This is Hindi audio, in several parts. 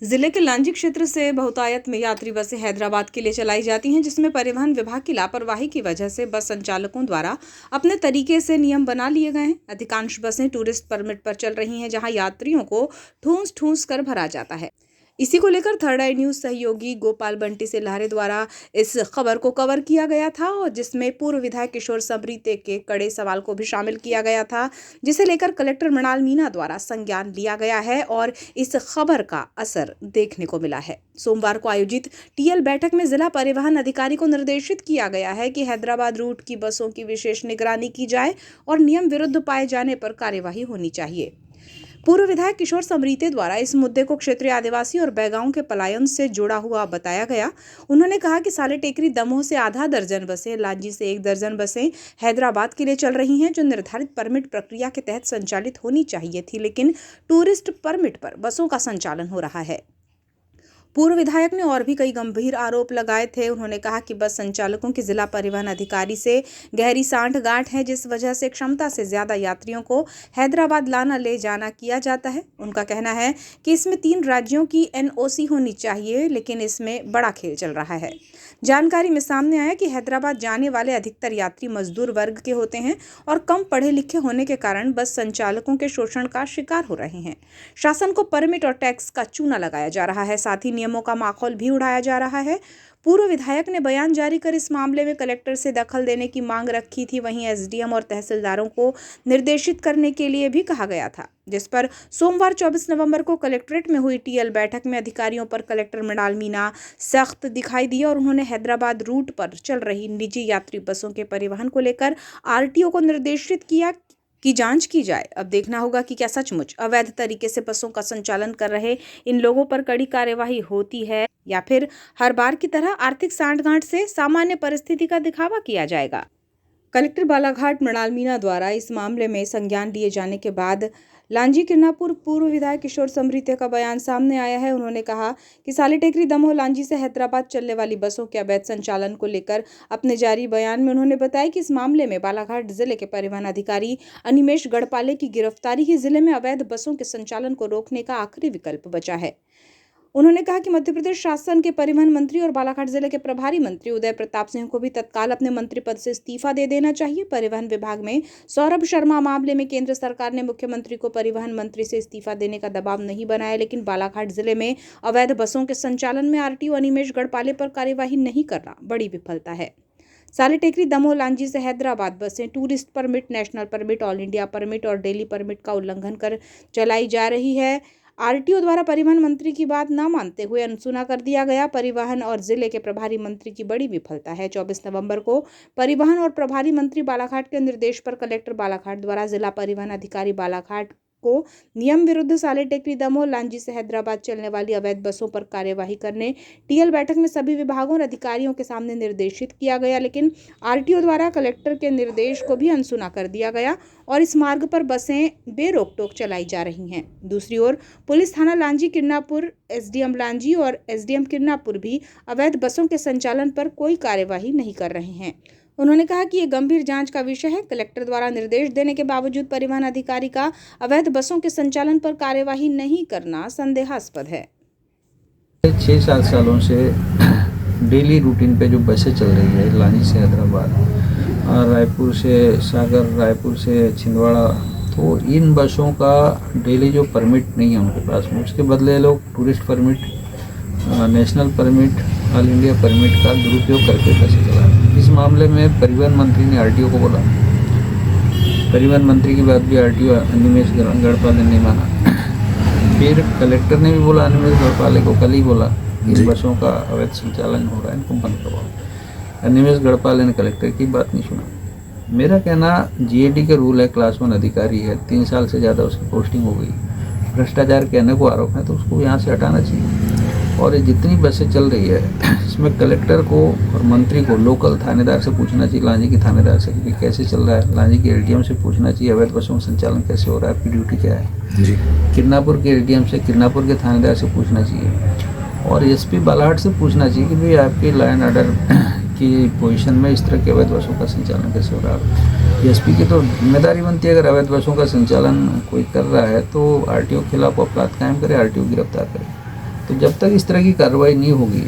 जिले के लांजी क्षेत्र से बहुतायत में यात्री बसें हैदराबाद के लिए चलाई जाती हैं, जिसमें परिवहन विभाग की लापरवाही की वजह से बस संचालकों द्वारा अपने तरीके से नियम बना लिए गए हैं। अधिकांश बसें टूरिस्ट परमिट पर चल रही हैं, जहां यात्रियों को ठूंस ठूंस कर भरा जाता है। इसी को लेकर थर्ड आई न्यूज सहयोगी गोपाल बंटी से लहरे द्वारा इस खबर को कवर किया गया था, और जिसमें पूर्व विधायक किशोर समरीते के कड़े सवाल को भी शामिल किया गया था, जिसे लेकर कलेक्टर मृणाल मीणा द्वारा संज्ञान लिया गया है और इस खबर का असर देखने को मिला है। सोमवार को आयोजित टीएल बैठक में जिला परिवहन अधिकारी को निर्देशित किया गया है कि हैदराबाद रूट की बसों की विशेष निगरानी की जाए और नियम विरुद्ध पाए जाने पर कार्यवाही होनी चाहिए। पूर्व विधायक किशोर समरीते द्वारा इस मुद्दे को क्षेत्रीय आदिवासी और बैगाओं के पलायन से जुड़ा हुआ बताया गया। उन्होंने कहा कि साले टेकरी दमोह से आधा दर्जन बसें, लांजी से 1 दर्जन बसें हैदराबाद के लिए चल रही हैं, जो निर्धारित परमिट प्रक्रिया के तहत संचालित होनी चाहिए थी, लेकिन टूरिस्ट परमिट पर बसों का संचालन हो रहा है। पूर्व विधायक ने और भी कई गंभीर आरोप लगाए थे। उन्होंने कहा कि बस संचालकों की जिला परिवहन अधिकारी से गहरी सांठ-गांठ है, जिस वजह से क्षमता से ज्यादा यात्रियों को हैदराबाद लाना ले जाना किया जाता है। उनका कहना है कि इसमें 3 राज्यों की एनओसी होनी चाहिए, लेकिन इसमें बड़ा खेल चल रहा है। जानकारी में सामने आया कि हैदराबाद जाने वाले अधिकतर यात्री मजदूर वर्ग के होते हैं और कम पढ़े लिखे होने के कारण बस संचालकों के शोषण का शिकार हो रहे हैं। शासन को परमिट और टैक्स का चूना लगाया जा रहा है, साथ ही नियमों का माखौल भी उड़ाया जा रहा है। पूर्व विधायक ने बयान जारी कर इस मामले में कलेक्टर से दखल देने की मांग रखी थी। वहीं एसडीएम और तहसीलदारों को निर्देशित करने के लिए भी कहा गया था, जिस पर सोमवार 24 नवंबर को कलेक्ट्रेट में हुई टीएल बैठक में अधिकारियों पर कलेक्टर मृणाल मीणा सख्त दिखाई दिए और उन्होंने हैदराबाद रूट पर चल रही निजी यात्री बसों के परिवहन को लेकर आरटीओ को निर्देशित किया की जांच की जाए। अब देखना होगा कि क्या सचमुच अवैध तरीके से बसों का संचालन कर रहे इन लोगों पर कड़ी कार्यवाही होती है, या फिर हर बार की तरह आर्थिक सांठगांठ से सामान्य परिस्थिति का दिखावा किया जाएगा। कलेक्टर बालाघाट मृणाल मीणा द्वारा इस मामले में संज्ञान लिए जाने के बाद लांजी किरनापुर पूर्व विधायक किशोर समरीते का बयान सामने आया है। उन्होंने कहा कि साले टेकरी दमोह लांजी से हैदराबाद चलने वाली बसों के अवैध संचालन को लेकर अपने जारी बयान में उन्होंने बताया कि इस मामले में बालाघाट जिले के परिवहन अधिकारी अनिमेश गढ़पाले की गिरफ्तारी ही जिले में अवैध बसों के संचालन को रोकने का आखिरी विकल्प बचा है। उन्होंने कहा कि मध्य प्रदेश शासन के परिवहन मंत्री और बालाघाट जिले के प्रभारी मंत्री उदय प्रताप सिंह को भी तत्काल अपने मंत्री पद से इस्तीफा दे देना चाहिए। परिवहन विभाग में सौरभ शर्मा मामले में केंद्र सरकार ने मुख्यमंत्री को परिवहन मंत्री से इस्तीफा देने का दबाव नहीं बनाया, लेकिन बालाघाट जिले में अवैध बसों के संचालन में आरटीओ अनिमेश गढ़पाले पर कार्यवाही नहीं करना बड़ी विफलता है। साले टेकरी दमोह लांजी से हैदराबाद बसें tourist permit, national permit, all India permit और डेली परमिट का उल्लंघन कर चलाई जा रही है। आरटीओ द्वारा परिवहन मंत्री की बात न मानते हुए अनसुना कर दिया गया। परिवहन और जिले के प्रभारी मंत्री की बड़ी विफलता है। 24 नवंबर को परिवहन और प्रभारी मंत्री बालाघाट के निर्देश पर कलेक्टर बालाघाट द्वारा जिला परिवहन अधिकारी बालाघाट को नियम विरुद्ध साले टेकरी दमोह लांजी से हैदराबाद चलने वाली अवैध बसों पर कार्यवाही करने टीएल बैठक में सभी विभागों और अधिकारियों के सामने निर्देशित किया गया, लेकिन आरटीओ द्वारा कलेक्टर के निर्देश को भी अनसुना कर दिया गया और इस मार्ग पर बसें बेरोक टोक चलाई जा रही हैं। दूसरी ओर पुलिस थाना लांजी किरनापुर, एसडीएम लांजी और एसडीएम किरनापुर भी अवैध बसों के संचालन पर कोई कार्यवाही नहीं कर रहे हैं। उन्होंने कहा कि ये गंभीर जांच का विषय है। कलेक्टर द्वारा निर्देश देने के बावजूद परिवहन अधिकारी का अवैध बसों के संचालन पर कार्यवाही नहीं करना संदेहास्पद है। 6-7 सालों से डेली रूटीन पे जो बसें चल रही है लांजी से हैदराबाद और रायपुर से सागर, रायपुर से छिंदवाड़ा, तो इन बसों का डेली जो परमिट नहीं है उनके पास में, उसके बदले लोग tourist permit, national permit, all India permit का दुरुपयोग करके बसें चला रहे हैं। इस मामले में परिवहन मंत्री ने आरटीओ को बोला, परिवहन मंत्री की बात भी आरटीओ अनिमेश गढ़पाले ने माना। फिर कलेक्टर ने भी बोला अनिमेश गढ़पाले को, कल ही बोला इन बसों का अवैध संचालन हो रहा है, इनको बंद करवाओ। अनिमेश गढ़पाले ने कलेक्टर की बात नहीं सुना। मेरा कहना, जीएडी के रूल है, क्लास 1 अधिकारी है, 3 साल से ज़्यादा उसकी पोस्टिंग हो गई, भ्रष्टाचार के अनेकों को आरोप है, तो उसको यहाँ से हटाना चाहिए। और ये जितनी बसें चल रही है इसमें कलेक्टर को और मंत्री को लोकल थानेदार से पूछना चाहिए, लांजी के थानेदार से कि कैसे चल रहा है, लांजी के एलडीएम से पूछना चाहिए अवैध बसों का संचालन कैसे हो रहा है, आपकी ड्यूटी क्या है जी। किरनापुर के एलडीएम से, किरनापुर के थानेदार से पूछना चाहिए और एसपी बालाघाट से पूछना चाहिए कि भाई आपकी लॉ एंड ऑर्डर की पोजीशन में इस तरह के अवैध बसों का संचालन कैसे हो रहा है। एसपी की तो जिम्मेदारी बनती है, अगर अवैध बसों का संचालन कोई कर रहा है तो आरटीओ के खिलाफ अपराध कायम करे, आरटीओ गिरफ्तार करे, तो जब तक इस तरह की कार्रवाई नहीं होगी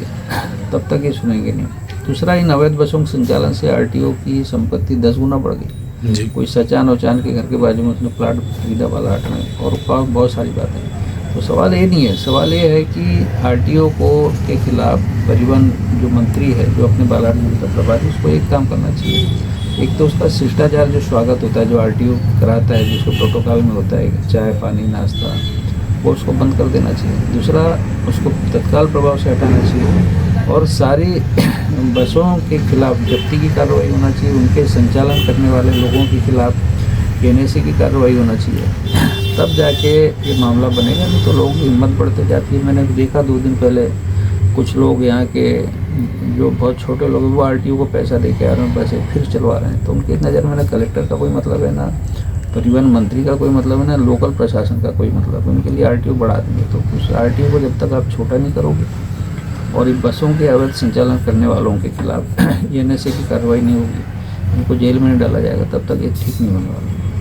तब तक ये सुनेंगे नहीं। दूसरा, इन अवैध बसों के संचालन से आरटीओ की संपत्ति 10 गुना बढ़ गई जी। कोई सचान औचान के घर के बाजू में उसने प्लाट खरीदा बालाहाट में, और बहुत सारी बातें। तो सवाल ये नहीं है, सवाल ये है कि आरटीओ को के खिलाफ परिवहन जो मंत्री है, जो अपने बालाहाट में का प्रभारी, उसको एक काम करना चाहिए। एक तो उसका शिष्टाचार जो स्वागत होता है, जो आरटीओ कराता है, जिसको प्रोटोकॉल में होता है, चाय पानी नाश्ता, वो उसको बंद कर देना चाहिए। दूसरा, उसको तत्काल प्रभाव से हटाना चाहिए, और सारी बसों के खिलाफ जब्ती की कार्रवाई होना चाहिए। उनके संचालन करने वाले लोगों के खिलाफ एनएसी की कार्रवाई होना चाहिए, तब जाके ये मामला बनेगा। नहीं तो लोगों की हिम्मत बढ़ते जाती है। मैंने देखा 2 दिन पहले कुछ लोग यहाँ के जो बहुत छोटे लोग हैं, वो आरटीओ को पैसा दे के आ रहे हैं, बसें फिर चलवा रहे हैं। तो उनकी नज़र में ना कलेक्टर का कोई मतलब है, ना परिवहन मंत्री का कोई मतलब है, ना लोकल प्रशासन का कोई मतलब है। उनके लिए आरटीओ बढ़ा देंगे। तो उस आरटीओ को जब तक आप छोटा नहीं करोगे और इन बसों के अवैध संचालन करने वालों के खिलाफ एनएसए की कार्रवाई नहीं होगी, उनको जेल में नहीं डाला जाएगा, तब तक ये ठीक नहीं होने वाला।